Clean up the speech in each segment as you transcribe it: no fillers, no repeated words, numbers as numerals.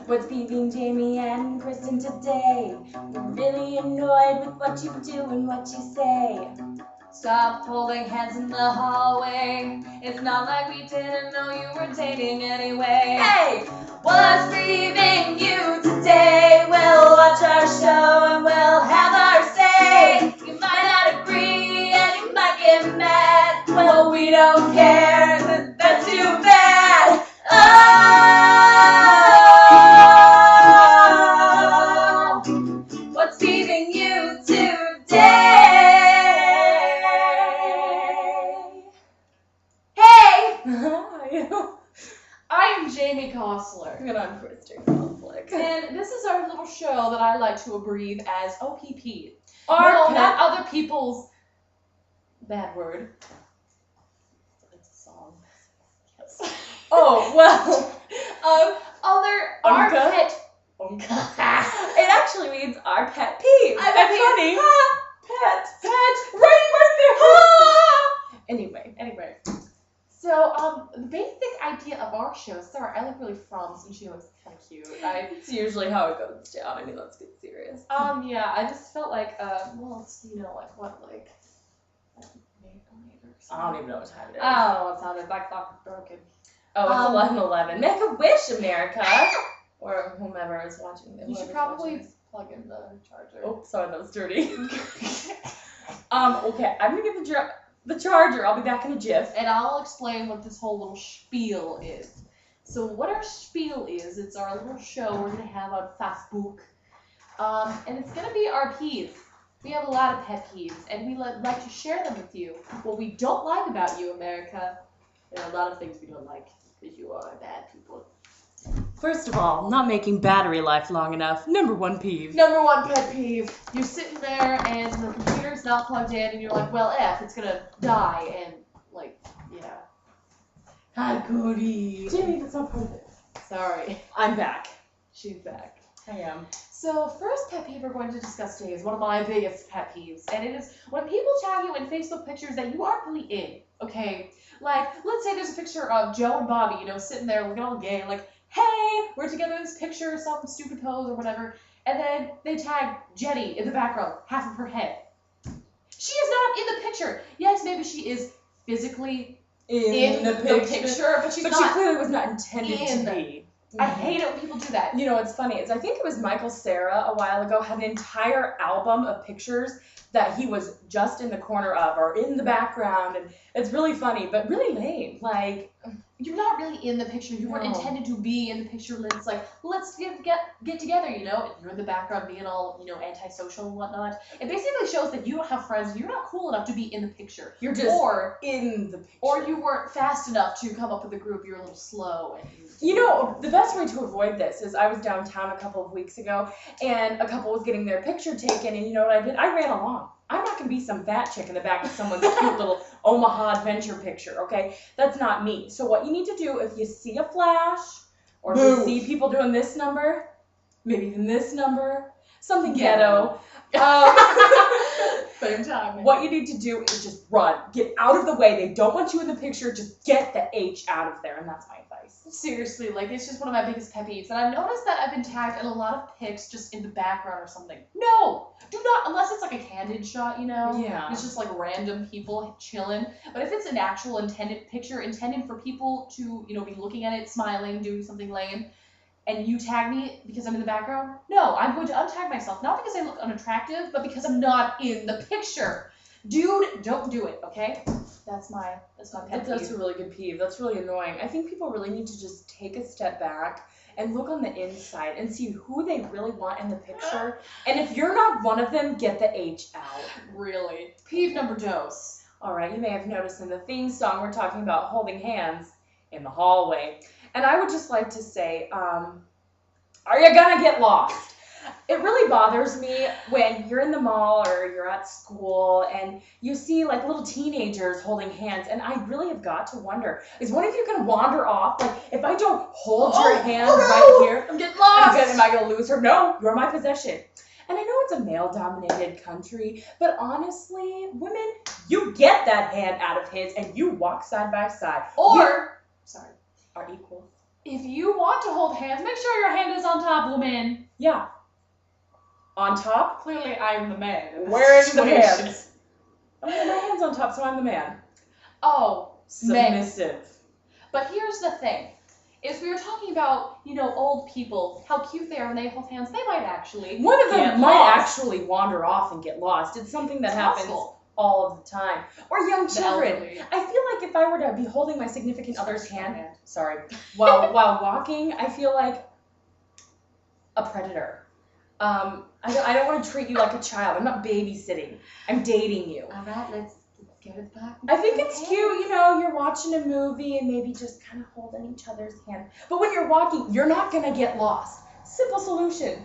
What's peeving Jamie and Kristen today? We're really annoyed with what you do and what you say. Stop holding hands in the hallway. It's not like we didn't know you were dating anyway. Hey! What's peeving you today? We'll watch our show and we'll have our say. You might not agree and you might get mad. Well, we don't care. That's too bad. Oh, what's peeving you today? Hey! How are you? I am Jamie Kostler. And I'm Kristen Conflict. And this is our little show that I like to abbreviate as OPP. Our not other people's bad word. It's a song. Yes. Oh, well. Our pet. It actually means our pet peeve. That's funny. Pet. Anyway. So, the basic idea of our show, sorry, I look really frumps and she looks kind of cute. It's usually how it goes down. I mean, let's get serious. Yeah, I just felt like, well, it's, like what, like, midnight or something. I don't even know what time it is. I don't know what time it is. My clock is broken. Oh, it's 11:11. Make a wish, America. Or whomever is watching this. You should probably plug in the charger. Oh, sorry, that was dirty. Okay, I'm gonna get the charger. I'll be back in a jiff. And I'll explain what this whole little spiel is. So what our spiel is, it's our little show we're going to have on Facebook. And it's going to be our peeves. We have a lot of pet peeves, and we like to share them with you. What we don't like about you, America, there are a lot of things we don't like, because you are bad people. First of all, not making battery life long enough. Number one peeve. Number one pet peeve. You're sitting there and the computer's not plugged in and you're like, well, it's gonna die and Hi, Cody. Jamie, that's not part of it. Sorry. I'm back. She's back. I am. So first pet peeve we're going to discuss today is one of my biggest pet peeves, and it is when people tag you in Facebook pictures that you aren't really in, okay? Like, let's say there's a picture of Joe and Bobby, sitting there looking all gay, like, hey, we're together in this picture, some stupid pose or whatever, and then they tag Jenny in the background, half of her head. She is not in the picture. Yes, maybe she is physically in the picture, but she clearly was not intended to be. I hate it when people do that. You know what's funny is I think it was Michael Cera a while ago had an entire album of pictures that he was just in the corner of or in the background, and it's really funny but really lame. Like, you're not really in the picture. You weren't intended to be in the picture. It's like, let's get together, and you're in the background being all, antisocial and whatnot. It basically shows that you don't have friends. You're not cool enough to be in the picture. You're just in the picture. Or you weren't fast enough to come up with a group. You're a little slow. And the best way to avoid this is I was downtown a couple of weeks ago, and a couple was getting their picture taken, and you know what I did? I ran along. I'm not going to be some fat chick in the back of someone's cute little Omaha adventure picture, okay? That's not me. So what you need to do, if you see a flash, or if you see people doing this number, maybe even this number, something ghetto. Same time. What you need to do is just run. Get out of the way. They don't want you in the picture. Just get the H out of there, and that's my advice. Seriously, it's just one of my biggest pet peeves. And I've noticed that I've been tagged in a lot of pics just in the background or something. No! Do not, unless it's like a candid shot, Yeah. It's just like random people chilling. But if it's an actual intended picture, intended for people to, be looking at it, smiling, doing something lame, and you tag me because I'm in the background, no, I'm going to untag myself. Not because I look unattractive, but because I'm not in the picture. Dude, don't do it, okay? That's my pet peeve. That's a really good peeve. That's really annoying. I think people really need to just take a step back and look on the inside and see who they really want in the picture. And if you're not one of them, get the H out. Really. Peeve number dos. All right, you may have noticed in the theme song we're talking about holding hands in the hallway. And I would just like to say, are you gonna get lost? It really bothers me when you're in the mall or you're at school and you see little teenagers holding hands, and I really have got to wonder, is one of you going to wander off? If I don't hold your hand right here, I'm getting lost. Am I going to lose her? No, you're my possession. And I know it's a male-dominated country, but honestly, women, you get that hand out of his and you walk side by side. Or, are equal. If you want to hold hands, make sure your hand is on top, woman. Yeah. On top? Clearly, I'm the man. In this Wearing the situation. pants. Oh, yeah, my hand's on top, so I'm the man. Oh, men. Submissive. But here's the thing. Is we were talking about, old people, how cute they are when they hold hands. They might actually One of them get might lost. actually wander off and get lost. It's something that It's happens possible. all of the time. Or young The children. elderly. I feel like if I were to be holding my significant other's hand, while walking, I feel like a predator. I don't want to treat you like a child. I'm not babysitting. I'm dating you. All right, let's get it back. I think it's cute, you're watching a movie and maybe just kind of holding each other's hand. But when you're walking, you're not going to get lost. Simple solution.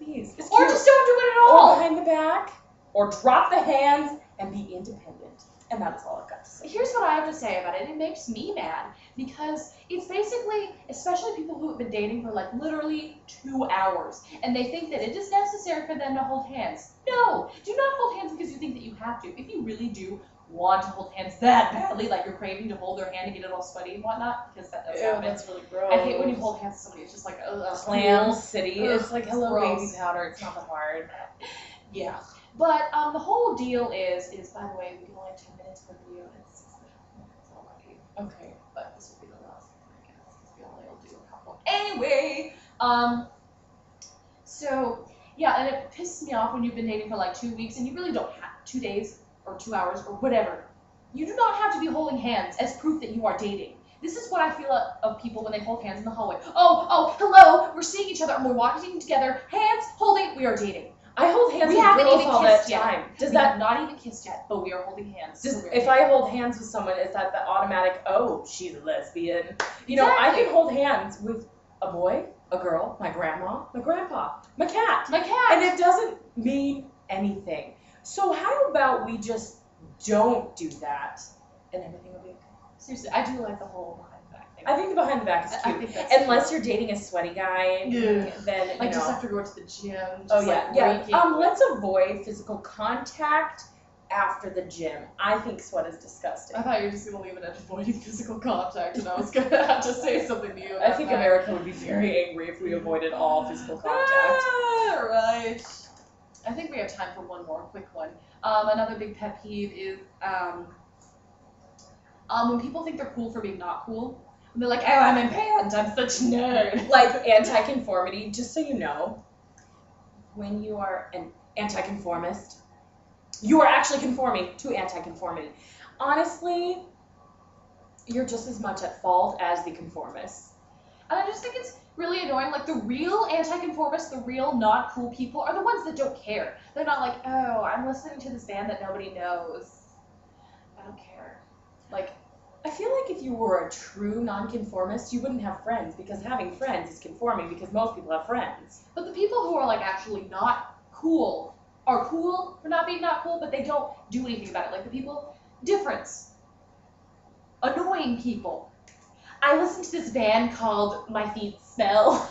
It's Or cute. just don't do it at Or all. behind the back, or drop the hands and be independent. And that is all I've got to say. Here's what I have to say about it. It makes me mad because it's basically, especially people who have been dating for like literally 2 hours, and they think that it is necessary for them to hold hands. No, do not hold hands because you think that you have to. If you really do want to hold hands that badly, like you're craving to hold their hand and get it all sweaty and whatnot, because that does happen. That's really gross. I hate when you hold hands with somebody. It's just like Clam City. Ugh, It's like hello gross. baby powder. It's not that hard. Yeah. But the whole deal is by the way, we can only have 10 minutes per video. It's already. Okay. But this will be the last one, I guess, because we only will do a couple. Anyway, so yeah, and it pisses me off when you've been dating for like 2 weeks and you really don't have 2 days or 2 hours or whatever. You do not have to be holding hands as proof that you are dating. This is what I feel of people when they hold hands in the hallway. Oh, hello, we're seeing each other and we're walking together, hands, holding, we are dating. I hold hands We with haven't girls even all that kissed yet. time. Does We that have not even kissed yet, but we are holding hands. Just So we're if dating. I hold hands with someone, is that the automatic, oh, she's a lesbian? I Exactly. can hold hands with a boy, a girl, my grandma, my grandpa, my cat. My cat. And it doesn't mean anything. So how about we just don't do that and everything will be okay? Seriously, I do like the whole behind the back thing. I think the behind the back is I cute. think that's Unless you're dating a sweaty guy, Yeah. then like just after going to the gym. Just Oh yeah, like yeah. raking. Let's avoid physical contact after the gym. I think sweat is disgusting. I thought you were just gonna leave it at avoiding physical contact, and I was gonna have to say something to you. I think America would be very angry if we avoided all physical contact. Right. I think we have time for one more quick one. Another big pet peeve is when people think they're cool for being not cool. And they're like, oh, I'm in pants, I'm such a nerd. Like anti-conformity, just so you know, when you are an anti-conformist, you are actually conforming to anti-conformity. Honestly, you're just as much at fault as the conformists. And I just think it's really annoying. Like, the real anti-conformists, the real not cool people are the ones that don't care. They're not like, oh, I'm listening to this band that nobody knows. I don't care. Like, I feel like if you were a true nonconformist, you wouldn't have friends, because having friends is conforming, because most people have friends. but the people who are like actually not cool are cool for not being not cool, but they don't do anything about it. Like the people, difference. Annoying people. I listened to this band called My Feet Smell.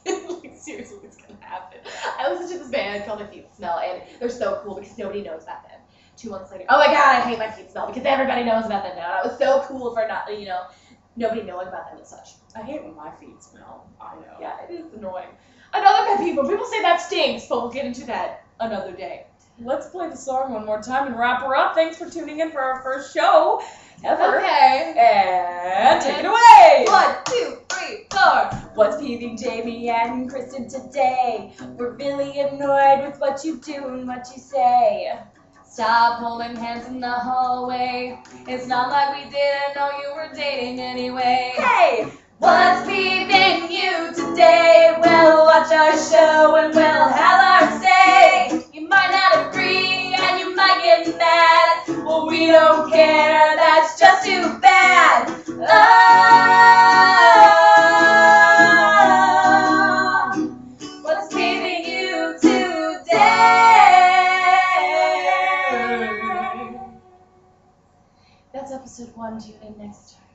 Like, seriously, what's gonna happen? I listened to this band called My Feet Smell, and they're so cool because nobody knows about them. 2 months later, oh my god, I hate My Feet Smell because everybody knows about them now. And I was so cool for not, nobody knowing about them and such. I hate when my feet smell. I know. Yeah, it is annoying. Another pet peeve. People say that stinks, but we'll get into that another day. Let's play the song one more time and wrap her up. Thanks for tuning in for our first show ever. Okay. And take it away. 1, 2, 3, 4. What's peeving Jamie and Kristen today? We're really annoyed with what you do and what you say. Stop holding hands in the hallway. It's not like we didn't know you were dating anyway. Hey! What's peeving you today? We'll watch our show and we'll have our say. You might not agree and you might get mad. Well, we don't care, that's just too bad. Oh, what's peeving you today? That's episode 1. Tune in next time.